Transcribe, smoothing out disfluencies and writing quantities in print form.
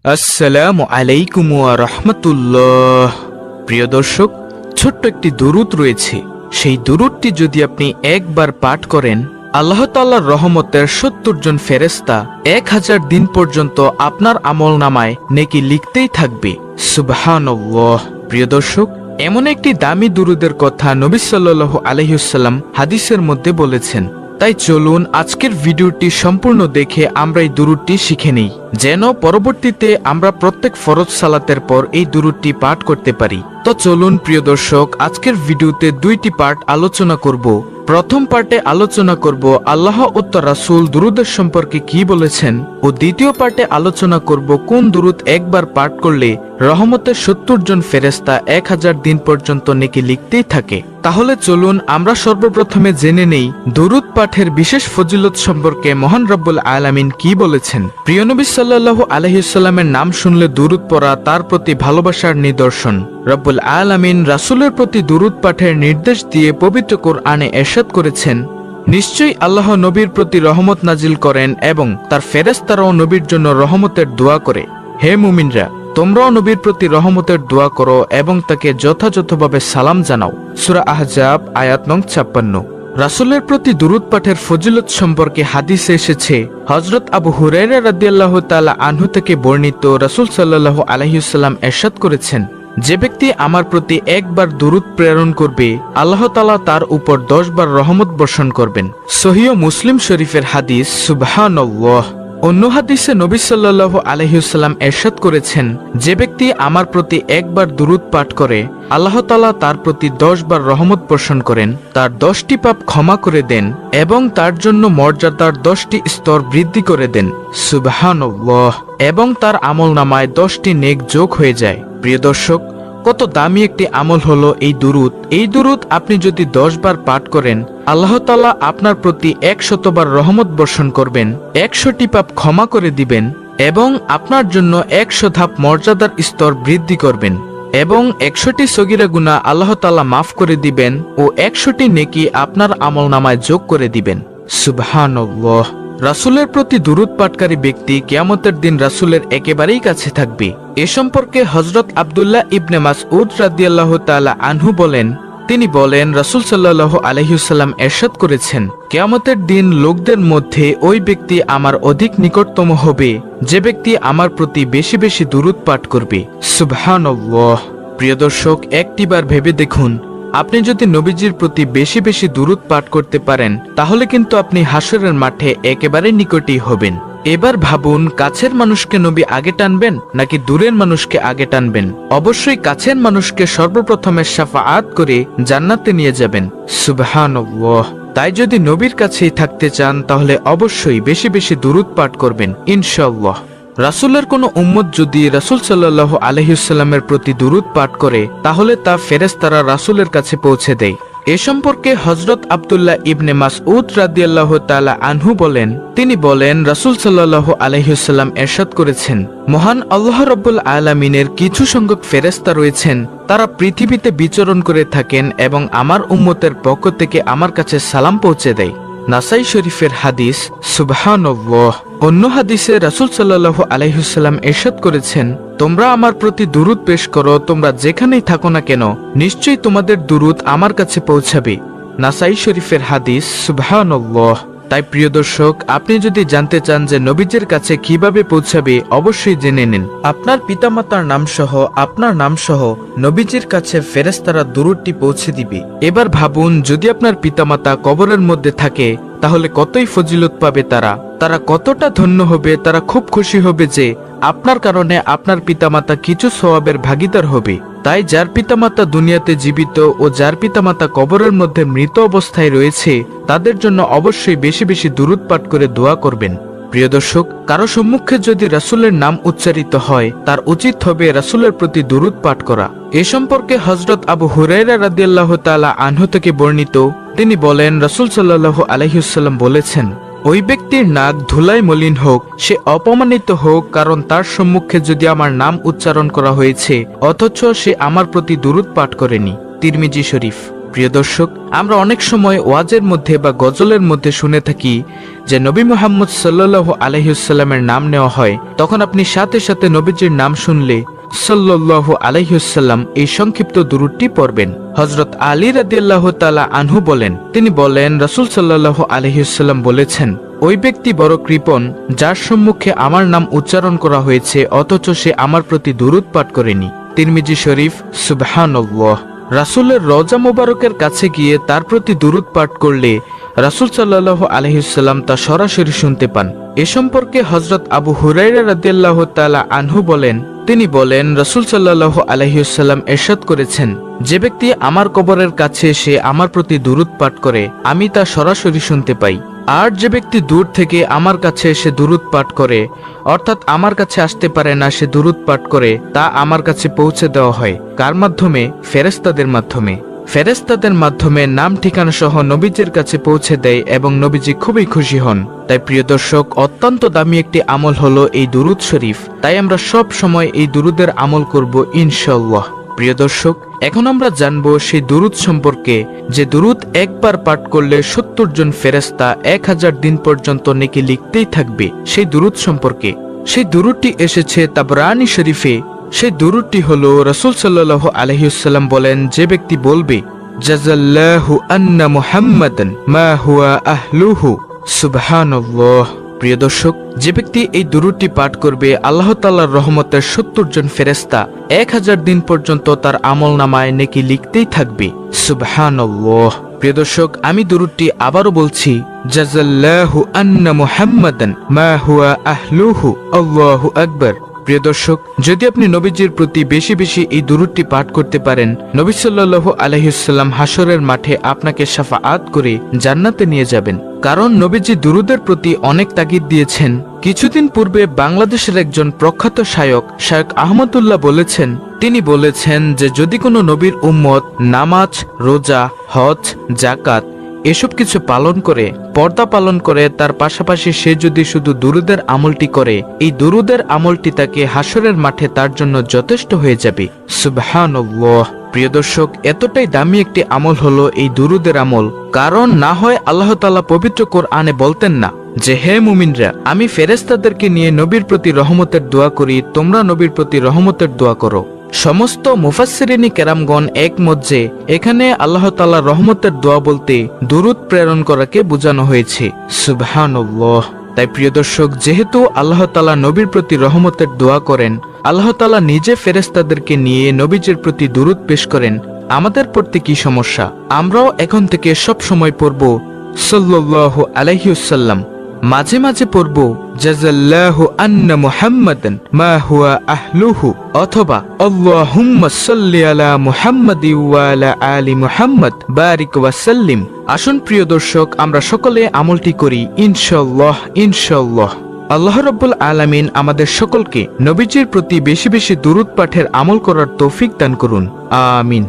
আসসালামু আলাইকুম ওয়া রাহমাতুল্লাহ। প্রিয় দর্শক, ছোট্ট একটি দুরূদ রয়েছে। সেই দুরূদটি যদি আপনি একবার পাঠ করেন, আল্লাহ তাআলার রহমতের ৭০ জন ফেরেশতা ১০০০ দিন পর্যন্ত আপনার আমলনামায় নেকি লিখতেই থাকবে। সুবহানাল্লাহ। প্রিয় দর্শক, এমন একটি দামি দুরূদের কথা নবী সাল্লাল্লাহু আলাইহি ওয়াসাল্লাম হাদিসের মধ্যে বলেছেন। তাই চলুন আজকের ভিডিওটি সম্পূর্ণ দেখে আমরা এই দুরূদটি শিখে নেই, যেন পরবর্তীতে আমরা প্রত্যেক ফরজ সালাতের পর এই দুরূদটি পাঠ করতে পারি। তো চলুন প্রিয় দর্শক, আজকের ভিডিওতে দুইটি পার্ট আলোচনা করব। প্রথম পার্টে আলোচনা করব আল্লাহ ও তার রাসূল দুরূদের সম্পর্কে কি বলেছেন, ও দ্বিতীয় পার্টে আলোচনা করব কোন দুরূদ একবার পাঠ করলে রহমতের ৭০ জন ফেরেশতা ১০০০ দিন পর্যন্ত নেকি লিখতেই থাকে। তাহলে চলুন আমরা সর্বপ্রথমে জেনে নেই দুরূদ পাঠের বিশেষ ফজিলত সম্পর্কে মহান রব্বুল আলামিন কি বলেছেন। প্রিয় নবী সাল্লাল্লাহু আলাইহি ওয়াসাল্লামের নাম শুনলে দুরূদ পড়া তার প্রতি ভালোবাসার নিদর্শন। রব্বুল আলামিন রাসূলের প্রতি দুরূদ পাঠের নির্দেশ দিয়ে পবিত্র কোরআনে ইরশাদ করেছেন, নিশ্চয়ই আল্লাহ নবীর প্রতি রহমত নাজিল করেন এবং তার ফেরেশতারাও নবীর জন্য রহমতের দোয়া করে। হে মুমিনরা, তোমরাও নবীর প্রতি রহমতের দোয়া করো এবং তাকে যথাযথভাবে সালাম জানাও। সূরা আহজাব আয়াত নং ৫৬। রাসূলের প্রতি দুরূদ পাঠের ফজিলত সম্পর্কে হাদিসে এসেছে, হযরত আবু হুরায়রা রাদিয়াল্লাহু তাআলা আনহু থেকে বর্ণিত, রাসূল সাল্লাল্লাহু আলাইহি ওয়াসাল্লাম ইরশাদ করেছেন, যে ব্যক্তি আমার প্রতি একবার দুরূদ প্রেরণ করবে, আল্লাহ তাআলা তার উপর ১০ বার রহমত বর্ষণ করবেন। সহিহ মুসলিম শরীফের হাদিস। সুবহানাল্লাহ। অন্য হাদিসে নবী সাল্লাল্লাহু আলাইহি ওয়াসাল্লাম ইরশাদ করেছেন, যে ব্যক্তি আমার প্রতি একবার দুরূদ পাঠ করে, আল্লাহ তাআলা তার প্রতি ১০ বার রহমত বর্ষণ করেন, তার ১০টি পাপ ক্ষমা করে দেন এবং তার জন্য মর্যাদার 10টি স্তর বৃদ্ধি করে দেন। সুবহানাল্লাহ। এবং তার আমলনামায় 10টি নেক যোগ হয়ে যায়। প্রিয় দর্শক, কত দামি একটি আমল হলো এই দুরূদ। এই দুরূদ আপনি যদি ১০ বার পাঠ করেন, আল্লাহ তাআলা আপনার প্রতি ১০০ বার রহমত বর্ষণ করবেন, ১০০টি পাপ ক্ষমা করে দিবেন এবং আপনার জন্য ১০০ ধাপ মর্যাদার স্তর বৃদ্ধি করবেন এবং ১০০টি সগীরা গুনাহ আল্লাহ তাআলা মাফ করে দিবেন ও ১০০টি নেকি আপনার আমলনামায় যোগ করে দিবেন। সুবহানাল্লাহ। রাসূলের প্রতি দুরূদ পাঠকারী ব্যক্তি কিয়ামতের দিন রাসূলের একেবারেই কাছে থাকবে। এ সম্পর্কে হযরত আব্দুল্লাহ ইবনে মাসউদ রাদিয়াল্লাহু তাআলা আনহু বলেন, তিনি বলেন, রাসূল সাল্লাল্লাহু আলাইহি ওয়াসাল্লাম ইরশাদ করেছেন, কিয়ামতের দিন লোকদের মধ্যে ওই ব্যক্তি আমার অধিক নিকটতম হবে যে ব্যক্তি আমার প্রতি বেশি বেশি দুরূদ পাঠ করবে। সুবহানাল্লাহ। প্রিয় দর্শক, একটিবার ভেবে দেখুন, আপনি যদি নবীজির প্রতি বেশি বেশি দুরূদ পাঠ করতে পারেন, তাহলে কিন্তু আপনি হাসরের মাঠে একেবারে নিকটেই হবেন। এবার ভাবুন, কাছের মানুষকে নবী আগে টানবেন নাকি দূরের মানুষকে আগে টানবেন? অবশ্যই কাছের মানুষকে সর্বপ্রথমে শাফাআত করে জান্নাতে নিয়ে যাবেন। সুবহানাল্লাহ। তাই যদি নবীর কাছেই থাকতে চান, তাহলে অবশ্যই বেশি বেশি দুরূদ পাঠ করবেন ইনশাআল্লাহ। রাসূলের কোনো উম্মত যদি রাসূল সাল্লাল্লাহু আলাইহি ওয়াসাল্লামের প্রতি দুরূদ পাঠ করে, তাহলে তা ফেরেশতারা রাসূলের কাছে পৌঁছে দেয়। এ সম্পর্কে হযরত আব্দুল্লাহ ইবনে মাসউদ রাদিয়াল্লাহু তাআলা আনহু বলেন, তিনি বলেন, রাসূল সাল্লাল্লাহু আলাইহি ওয়াসাল্লাম ইরশাদ করেছেন, মহান আল্লাহ রাব্বুল আলামিনের কিছু সংখ্যক ফেরেশতা রয়েছেন, তারা পৃথিবীতে বিচরণ করে থাকেন এবং আমার উম্মতের পক্ষ থেকে আমার কাছে সালাম পৌঁছে দেয়। নাসাই শরীফের হাদিস। সুবহানাল্লাহ। অন্য হাদিসে রাসূল সাল্লাল্লাহু আলাইহি ওয়াসাল্লাম ইরশাদ করেছেন, তোমরা আমার প্রতি দুরূদ পেশ করো, তোমরা যেখানেই থাকো না কেন, নিশ্চয়ই তোমাদের দুরূদ আমার কাছে পৌঁছাবে। নাসাই শরীফের হাদিস। সুবহানাল্লাহ। তাই প্রিয় দর্শক, আপনি যদি জানতে চান যে নবীজির কাছে কিভাবে পৌঁছাবে, অবশ্যই জেনে নিন। আপনার পিতামাতার নাম সহ আপনার নাম সহ নবীজির কাছে ফেরেশতারা দুরূদটি পৌঁছে দিবে। এবার ভাবুন, যদি আপনার পিতামাতা কবরের মধ্যে থাকে, তাহলে কতই ফজিলত পাবে তারা কতটা ধন্য হবে। তারা খুব খুশি হবে যে আপনার কারণে আপনার পিতামাতা কিছু সওয়াবের ভাগীদার হবে। তাই যার পিতামাতা দুনিয়াতে জীবিত ও যার পিতামাতা কবরের মধ্যে মৃত অবস্থায় রয়েছে, তাদের জন্য অবশ্যই বেশি বেশি দুরূদ পাঠ করে দোয়া করবেন। প্রিয় দর্শক, কারো সম্মুখে যদি রাসূলের নাম উচ্চারিত হয়, তার উচিত হবে রাসূলের প্রতি দুরূদ পাঠ করা। এ সম্পর্কে হযরত আবু হুরায়রা রাদিয়াল্লাহু তাআলা আনহু থেকে বর্ণিত, তিনি বলেন, রাসূল সাল্লাল্লাহু আলাইহি ওয়াসাল্লাম বলেছেন, ওই ব্যক্তির নাক ধুলায় মলিন হোক, সে অপমানিত হোক, কারণ তার সম্মুখে যদি আমার নাম উচ্চারণ করা হয়েছে অথচ সে আমার প্রতি দুরূদ পাঠ করেনি। তিরমিজি শরীফ। প্রিয় দর্শক, আমরা অনেক সময় ওয়াজের মধ্যে বা গজলের মধ্যে শুনে থাকি যে নবী মুহাম্মদ সাল্লাল্লাহু আলাইহি ওয়াসাল্লামের নাম নেওয়া হয়, তখন আপনি সাথে সাথে নবীজির নাম শুনলে সাল্লাল্লাহু আলাইহি ওয়াসাল্লাম এই সংক্ষিপ্ত দুরূদটি পড়বেন। হযরত আলী রাদিয়াল্লাহু তাআলা আনহু বলেন, তিনি বলেন রাসূল সাল্লাল্লাহু আলাইহি ওয়াসাল্লাম বলেছেন, ওই ব্যক্তি বড় কৃপণ যার সম্মুখে আমার নাম উচ্চারণ করা হয়েছে অথচ সে আমার প্রতি দুরূদ পাঠ করেনি। তিরমিজি শরীফ। সুবহানাল্লাহ। রাসূলের রওজা মোবারকের কাছে গিয়ে তার প্রতি দুরূদ পাঠ করলে রাসূল সাল্লাল্লাহু আলাইহি ওয়াসাল্লাম তা সরাসরি শুনতে পান। এ সম্পর্কে হযরত আবু হুরায়রা রাদিয়াল্লাহু তাআলা আনহু বলেন, তিনি বলেন রাসূল সাল্লাল্লাহু আলাইহি ওয়াসাল্লাম ইরশাদ করেছেন, যে ব্যক্তি আমার কবরের কাছে এসে আমার প্রতি দুরূদ পাঠ করে আমি তা সরাসরি শুনতে পাই। আর যে ব্যক্তি দূর থেকে আমার কাছে এসে দুরূদ পাঠ করে, অর্থাৎ আমার কাছে আসতে পারে না, সে দুরূদ পাঠ করে, তা আমার কাছে পৌঁছে দেওয়া হয়। কার মাধ্যমে? ফেরেশতাদের মাধ্যমে। ফেরেশতাদের মাধ্যমে নাম ঠিকানা সহ নবীজির কাছে পৌঁছে দেয় এবং নবীজি খুবই খুশি হন। তাই প্রিয় দর্শক, অত্যন্ত দামি একটি আমল হলো এই দুরূদ শরীফ। তাই আমরা সব সময় এই দুরূদের আমল করব ইনশাআল্লাহ। প্রিয় দর্শক, এখন আমরা জানবো সেই দুরূদ সম্পর্কে, যে দুরূদ একবার পাঠ করলে 70 জন ফেরেশতা 1000 দিন পর্যন্ত নেকি লিখতেই থাকবে। সেই দুরূদ সম্পর্কে, সেই দুরূদটি এসেছে তাবরানী শরীফে। সেই দুরূদটি হলো রাসূল সাল্লাল্লাহু আলাইহি ওয়াসাল্লাম বলেন, যে ব্যক্তি বলবে জাযাল্লাহু আন্না মুহাম্মাদান মা হুয়া আহলুহু। সুবহানাল্লাহ। প্রিয় দর্শক, যে ব্যক্তি এই দুরূদটি পাঠ করবে আল্লাহ তাআলার রহমতের 70 জন ফেরেশতা 1000 দিন পর্যন্ত তার আমলনামায় নেকি লিখতেই থাকবে। সুবহানাল্লাহ। প্রিয় দর্শক, আমি দুরূদটি আবারও বলছি, জাযাল্লাহু আন্না মুহাম্মাদান মা হুয়া আহলুহু। আল্লাহু আকবার। প্রিয় দর্শক, যদি আপনি নবীজির প্রতি বেশি বেশি এই দুরূদটি পাঠ করতে পারেন, নবী সাল্লাল্লাহু আলাইহি ওয়াসাল্লাম হাসরের মাঠে আপনাকে শাফাআত করে জান্নাতে নিয়ে যাবেন। কারণ নবীজি দুরূদের প্রতি অনেক তাগিদ দিয়েছেন। কিছুদিন পূর্বে বাংলাদেশের একজন প্রখ্যাত শায়ক আহমদুল্লাহ বলেছেন, তিনি বলেছেন যে যদি কোনো নবীর উম্মত নামাজ, রোজা, হজ, যাকাত এসব কিছু পালন করে, পর্দা পালন করে, তার পাশাপাশি সে যদি শুধু দুরূদের আমলটি করে, এই দুরূদের আমলটি তাকে হাসরের মাঠে তার জন্য যথেষ্ট হয়ে যাবে। সুবহানাল্লাহ। প্রিয় দর্শক, এতটাই দামি একটি আমল হলো এই দুরূদের আমল। কারণ না হয় আল্লাহ তাআলা পবিত্র কোরআনে বলতেন না যে হে মুমিনরা, আমি ফেরেশতাদেরকে নিয়ে নবীর প্রতি রহমতের দোয়া করি, তোমরা নবীর প্রতি রহমতের দোয়া করো। সমস্ত মুফাসসিরিন কেরামগণ একমত যে এখানে আল্লাহ তাআলার রহমতের দোয়া বলতে দুরূদ প্রেরণ করাকে বোঝানো হয়েছে। সুবহানাল্লাহ। তাই প্রিয় দর্শক, যেহেতু আল্লাহ তাআলা নবীর প্রতি রহমতের দোয়া করেন, আল্লাহ তাআলা নিজে ফেরেশতাদেরকে নিয়ে নবীজির প্রতি দুরূদ পেশ করেন, আমাদের পড়তে কি সমস্যা? আমরাও এখন থেকে সব সময় পড়ব সাল্লাল্লাহু আলাইহি ওয়াসাল্লাম। মাঝে মাঝে পড়ব জাযাল্লাহু আন্না মুহাম্মাদান মা হুয়া আহলুহু, অথবা আল্লাহুম্মা সাল্লি আলা মুহাম্মাদি ওয়া আলা আলি মুহাম্মাদ বারিক ওয়া সাল্লিম। আসুন প্রিয় দর্শক, আমরা সকলে আমলটি করি ইনশাআল্লাহ। ইনশাআল্লাহ আল্লাহ রাব্বুল আলামিন আমাদের সকলকে নবীজির প্রতি বেশি বেশি দুরূদ পাঠের আমল করার তৌফিক দান করুন। আমিন।